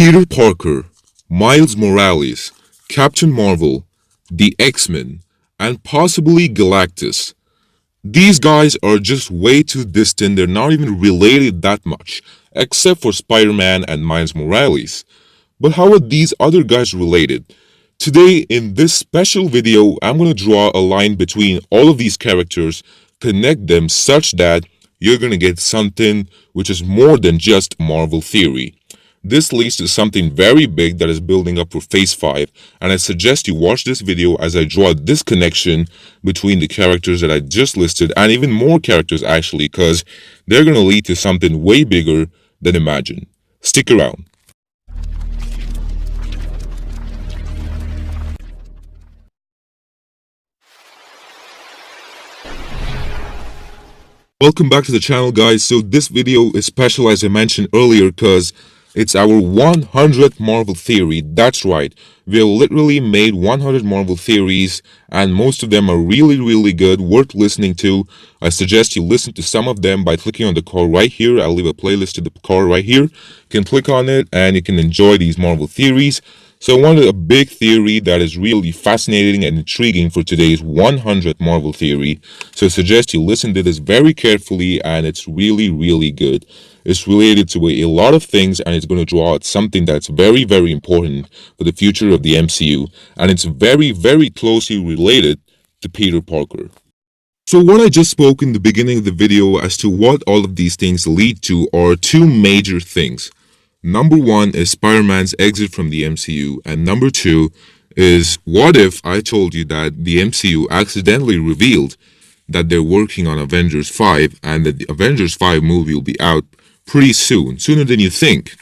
Peter Parker, Miles Morales, Captain Marvel, the X-Men, and possibly Galactus. These guys are just way too distant, they're not even related that much, except for Spider-Man and Miles Morales. But how are these other guys related? Today, in this special video, I'm going to draw a line between all of these characters, connect them such that you're going to get something which is more than just Marvel theory. This leads to something very big that is building up for Phase 5, and I suggest you watch this video as I draw this connection between the characters that I just listed, and even more characters actually, because they're going to lead to something way bigger than imagined. Stick around. Welcome back to the channel, guys. So this video is special, as I mentioned earlier, because it's our 100th Marvel theory. That's right, we have literally made 100 Marvel theories, and most of them are really good, worth listening to. I suggest you listen to some of them by clicking on the card right here. I'll leave a playlist to the card right here. You can click on it and you can enjoy these Marvel theories. So I wanted a big theory that is really fascinating and intriguing for today's 100th Marvel theory. So I suggest you listen to this very carefully, and it's really good. It's related to a lot of things, and it's going to draw out something that's very important for the future of the MCU. And it's very closely related to Peter Parker. So what I just spoke in the beginning of the video as to what all of these things lead to are two major things. Number one is Spider-Man's exit from the MCU, and number two is, what if I told you that the MCU accidentally revealed that they're working on Avengers 5 and that the Avengers 5 movie will be out pretty soon, sooner than you think?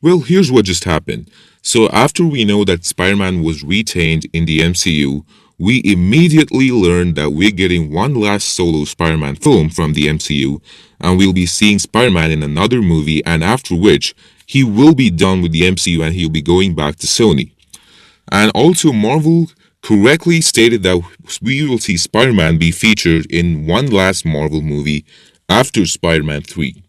Well, here's what just happened. So after we know that Spider-Man was retained in the MCU, we immediately learned that we're getting one last solo Spider-Man film from the MCU, and we'll be seeing Spider-Man in another movie, and after which he will be done with the MCU and he'll be going back to Sony. And also, Marvel correctly stated that we will see Spider-Man be featured in one last Marvel movie after Spider-Man 3.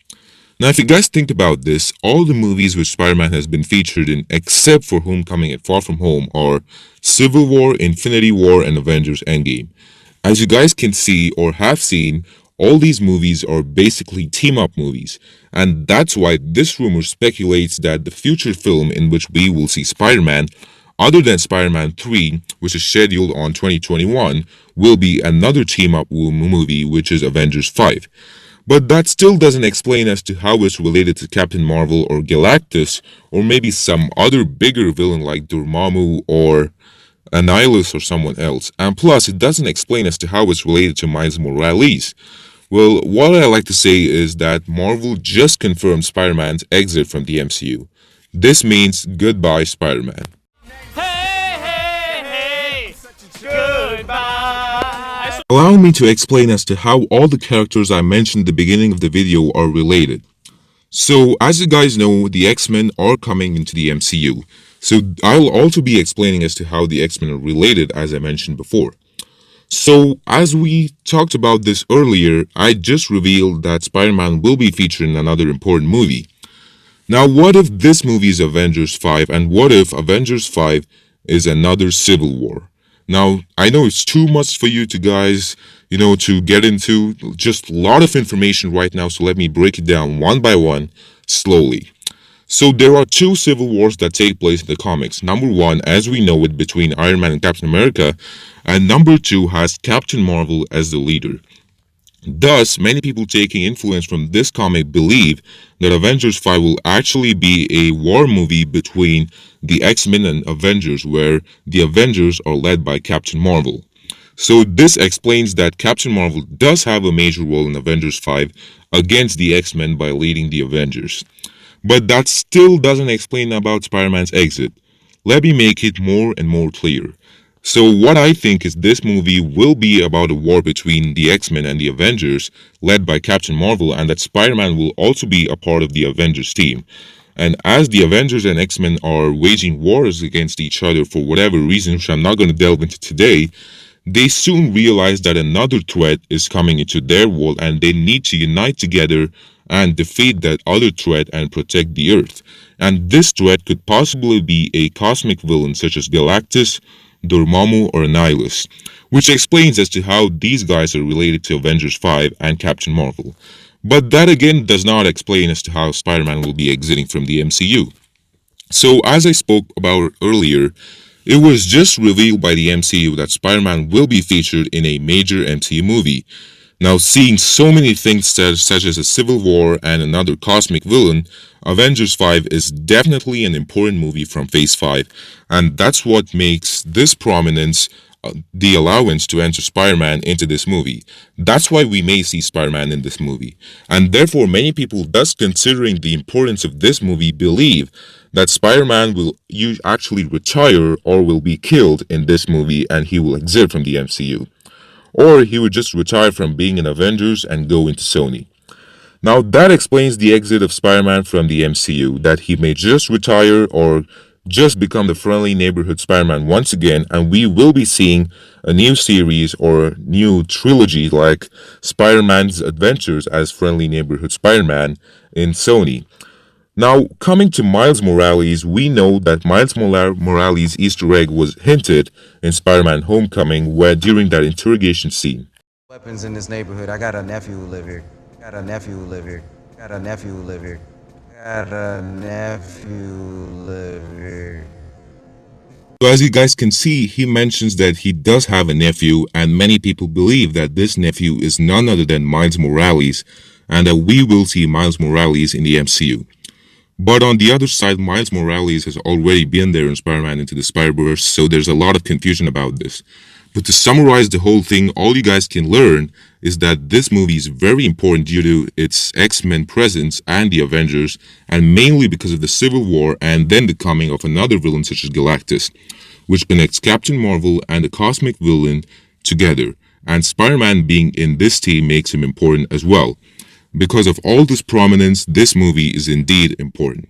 Now, if you guys think about this, all the movies which Spider-Man has been featured in, except for Homecoming and Far From Home, are Civil War, Infinity War, and Avengers Endgame. As you guys can see or have seen, all these movies are basically team-up movies, and that's why this rumor speculates that the future film in which we will see Spider-Man, other than Spider-Man 3, which is scheduled on 2021, will be another team-up movie, which is Avengers 5. But that still doesn't explain as to how it's related to Captain Marvel or Galactus, or maybe some other bigger villain like Dormammu or Annihilus or someone else. And plus, it doesn't explain as to how it's related to Miles Morales. Well, what I like to say is that Marvel just confirmed Spider-Man's exit from the MCU. This means goodbye, Spider-Man. Hey, goodbye. Allow me to explain as to how all the characters I mentioned at the beginning of the video are related. So, as you guys know, the X-Men are coming into the MCU. So, I'll also be explaining as to how the X-Men are related, as I mentioned before. So, as we talked about this earlier, I just revealed that Spider-Man will be featured in another important movie. Now, what if this movie is Avengers 5, and what if Avengers 5 is another Civil War? Now, I know it's too much for you to guys, to get into, just a lot of information right now, so let me break it down one by one, slowly. So there are two civil wars that take place in the comics. Number one, as we know it, between Iron Man and Captain America, and number two has Captain Marvel as the leader. Thus, many people taking influence from this comic believe that Avengers 5 will actually be a war movie between the X-Men and Avengers, where the Avengers are led by Captain Marvel. So this explains that Captain Marvel does have a major role in Avengers 5 against the X-Men by leading the Avengers. But that still doesn't explain about Spider-Man's exit. Let me make it more and more clear. So what I think is this movie will be about a war between the X-Men and the Avengers, led by Captain Marvel, and that Spider-Man will also be a part of the Avengers team. And as the Avengers and X-Men are waging wars against each other for whatever reason, which I'm not going to delve into today, they soon realize that another threat is coming into their world and they need to unite together and defeat that other threat and protect the Earth. And this threat could possibly be a cosmic villain such as Galactus, Dormammu, or Nihilus, which explains as to how these guys are related to Avengers 5 and Captain Marvel. But that again does not explain as to how Spider-Man will be exiting from the MCU. So, as I spoke about earlier, it was just revealed by the MCU that Spider-Man will be featured in a major MCU movie. Now, seeing so many things such as a civil war and another cosmic villain, Avengers 5 is definitely an important movie from Phase 5, and that's what makes this prominence the allowance to enter Spider-Man into this movie. That's why we may see Spider-Man in this movie. And therefore, many people, thus considering the importance of this movie, believe that Spider-Man will actually retire or will be killed in this movie and he will exit from the MCU. Or he would just retire from being an Avengers and go into Sony. Now that explains the exit of Spider-Man from the MCU, that he may just retire or just become the friendly neighborhood Spider-Man once again, and we will be seeing a new series or a new trilogy like Spider-Man's Adventures as friendly neighborhood Spider-Man in Sony. Now, coming to Miles Morales, we know that Miles Morales' Easter egg was hinted in Spider-Man Homecoming, where during that interrogation scene. Weapons in this neighborhood. I got a nephew who live here. Got a nephew who live here. Got a nephew who live here. Got a nephew who live here. So as you guys can see, he mentions that he does have a nephew, and many people believe that this nephew is none other than Miles Morales, and that we will see Miles Morales in the MCU. But on the other side, Miles Morales has already been there in Spider-Man Into the Spider-Verse, so there's a lot of confusion about this. But to summarize the whole thing, all you guys can learn is that this movie is very important due to its X-Men presence and the Avengers, and mainly because of the Civil War and then the coming of another villain such as Galactus, which connects Captain Marvel and the cosmic villain together. And Spider-Man being in this team makes him important as well. Because of all this prominence, this movie is indeed important.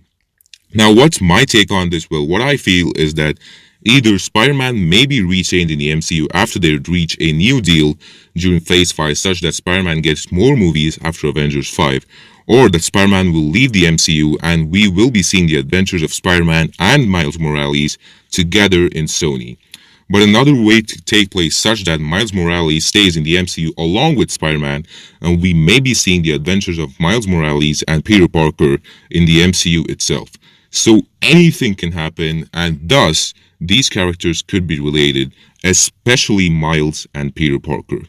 Now, what's my take on this? Well, what I feel is that either Spider-Man may be retained in the MCU after they reach a new deal during Phase 5 such that Spider-Man gets more movies after Avengers 5, or that Spider-Man will leave the MCU and we will be seeing the adventures of Spider-Man and Miles Morales together in Sony. But another way to take place such that Miles Morales stays in the MCU along with Spider-Man, and we may be seeing the adventures of Miles Morales and Peter Parker in the MCU itself. So anything can happen, and thus these characters could be related, especially Miles and Peter Parker.